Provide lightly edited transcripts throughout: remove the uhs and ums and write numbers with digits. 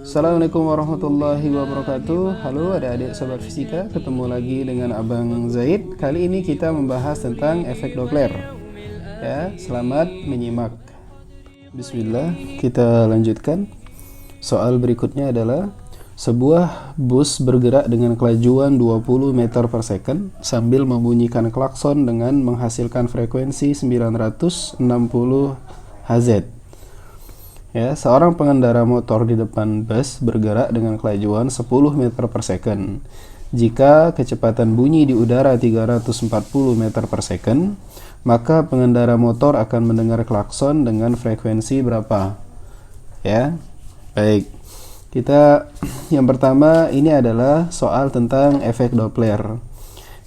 Assalamualaikum warahmatullahi wabarakatuh. Halo adik-adik sobat fisika, ketemu lagi dengan Abang Zaid. Kali ini kita membahas tentang efek Doppler. Ya, selamat menyimak. Bismillah, kita lanjutkan. Soal berikutnya adalah sebuah bus bergerak dengan kelajuan 20 meter per second sambil membunyikan klakson dengan menghasilkan frekuensi 960 Hz. Ya, seorang pengendara motor di depan bus bergerak dengan kelajuan 10 meter per second. Jika kecepatan bunyi di udara 340 meter per second, maka pengendara motor akan mendengar klakson dengan frekuensi berapa? Ya, baik. Kita yang pertama ini adalah soal tentang efek Doppler.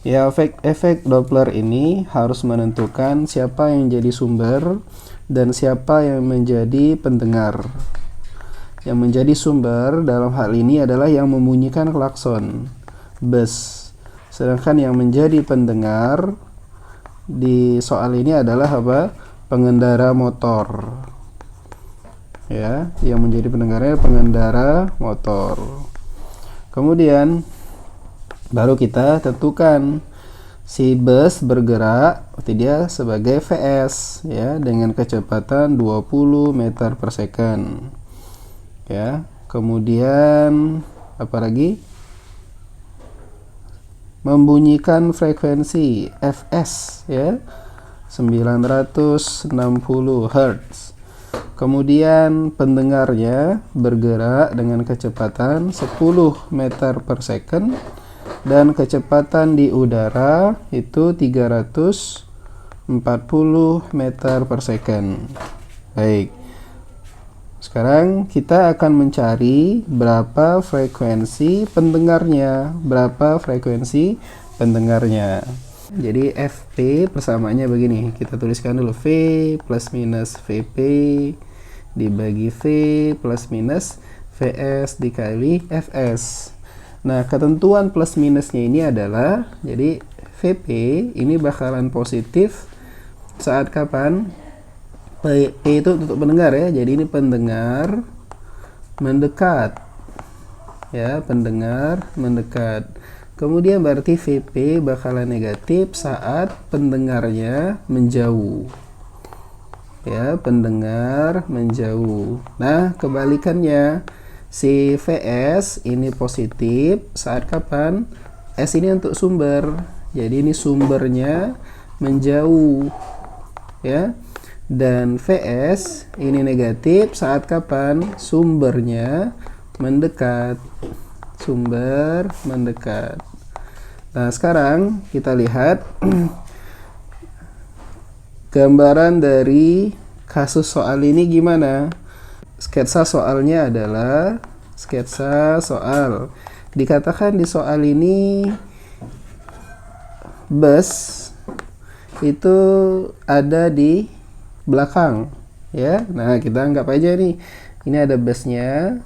Ya, efek Doppler ini harus menentukan siapa yang jadi sumber dan siapa yang menjadi pendengar. Yang menjadi sumber dalam hal ini adalah yang membunyikan klakson bus. Sedangkan yang menjadi pendengar di soal ini adalah apa? Pengendara motor. Ya, yang menjadi pendengarnya pengendara motor. Kemudian baru kita tentukan si bus bergerak dia sebagai Vs ya dengan kecepatan 20 meter per second. Ya, kemudian apa lagi? Membunyikan frekuensi Fs ya 960 Hz. Kemudian pendengarnya bergerak dengan kecepatan 10 meter per second dan kecepatan di udara itu 340 meter per second. Baik. Sekarang kita akan mencari berapa frekuensi pendengarnya. Jadi Fp persamaannya begini. Kita tuliskan dulu V plus minus Vp dibagi V plus minus Vs dikali Fs. Nah, ketentuan plus minusnya ini adalah, jadi Vp ini bakalan positif saat kapan? P itu untuk pendengar ya, jadi ini pendengar mendekat. Ya, pendengar mendekat. Kemudian berarti Vp bakalan negatif saat pendengarnya menjauh. Ya, pendengar menjauh. Nah, kebalikannya. Si Vs ini positif saat kapan? S ini untuk sumber. Jadi ini sumbernya menjauh. Ya. Dan Vs ini negatif saat kapan? Sumbernya mendekat. Sumber mendekat. Nah, sekarang kita lihat gambaran dari kasus soal ini gimana? Sketsa soalnya adalah sketsa soal. Dikatakan di soal ini bus itu ada di belakang, ya. Nah, kita anggap aja nih, ini ada busnya,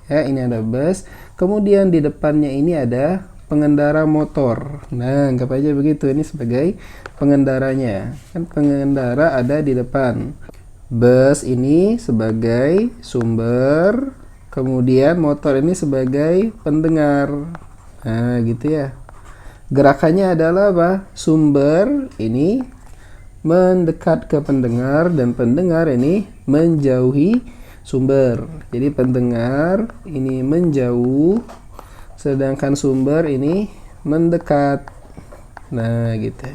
ya. Ini ada bus. Kemudian di depannya ini ada pengendara motor. Nah, anggap aja begitu. Ini sebagai pengendaranya. Kan pengendara ada di depan. Bus ini sebagai sumber, kemudian motor ini sebagai pendengar. Nah, gitu ya. Gerakannya adalah apa? Sumber ini mendekat ke pendengar dan pendengar ini menjauhi sumber. Jadi pendengar ini menjauh, sedangkan sumber ini mendekat. Nah, gitu.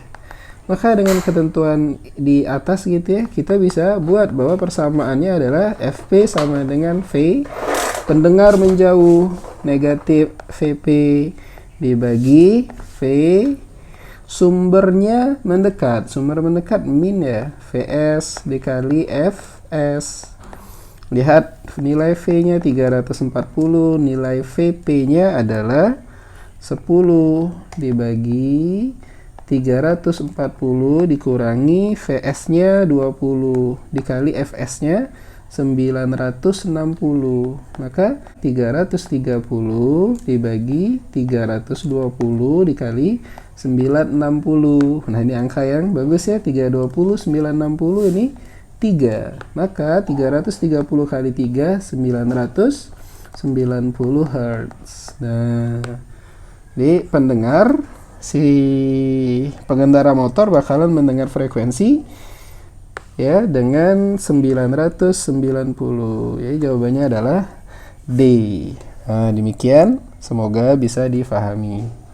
Maka dengan ketentuan di atas gitu ya, kita bisa buat bahwa persamaannya adalah Fp sama dengan V. Pendengar menjauh negatif Vp dibagi V. Sumbernya mendekat. Sumber mendekat min ya. Vs dikali Fs. Lihat nilai V-nya 340, nilai Vp-nya adalah 10 dibagi 340 dikurangi Vs-nya 20 dikali Fs-nya 960. Maka 330 dibagi 320 dikali 960. Nah, ini angka yang bagus ya, 320 960 ini Maka 330 kali 3 990 Hz. Nah, di pendengar si pengendara motor bakalan mendengar frekuensi ya dengan 990. Jadi jawabannya adalah D. Nah, demikian, semoga bisa difahami.